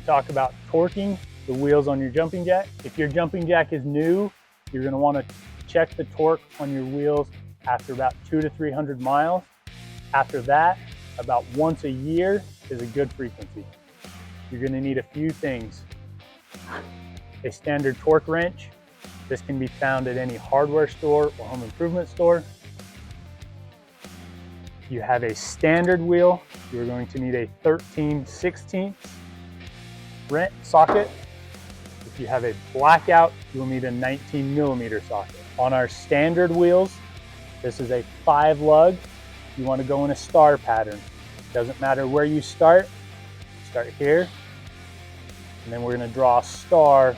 talk about torquing the wheels on your jumping jack. If your jumping jack is new, you're going to want to check the torque on your wheels after about 200 to 300 miles. After that, about once a year is a good frequency. You're going to need a few things. A standard torque wrench. This can be found at any hardware store or home improvement store. You have a standard wheel. You're going to need a 13/16 wrench socket. If you have a blackout, you'll need a 19mm socket. On our standard wheels, this is a 5 lug. You want to go in a star pattern. Doesn't matter where you start. Start here, and then we're going to draw a star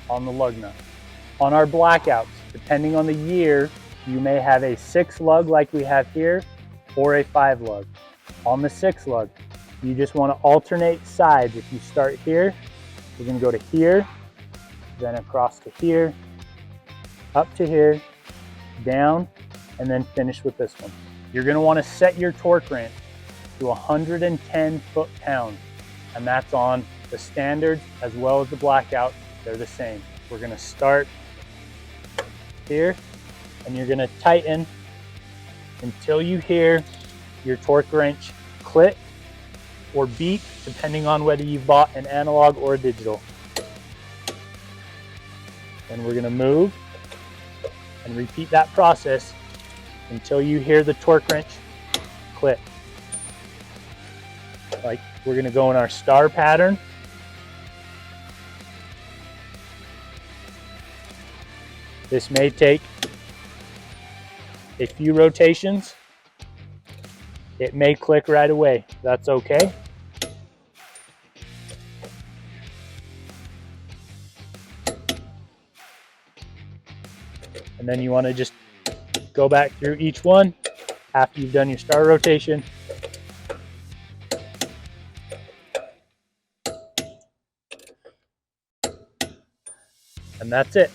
on the lug nut. On our blackouts, depending on the year, you may have a 6 lug like we have here, or a 5 lug. On the 6 lug, you just want to alternate sides. If you start here, we're going to go to here, then across to here, up to here, down, and then finish with this one. You're going to want to set your torque wrench to 110 foot-pounds, and that's on the standards as well as the blackout. They're the same. We're going to start here, and you're going to tighten until you hear your torque wrench click or beep, depending on whether you bought an analog or a digital. Then we're going to move and repeat that process until you hear the torque wrench click. Like, we're going to go in our star pattern. This may take a few rotations. It may click right away. That's okay. And then you want to just go back through each one after you've done your star rotation. And that's it.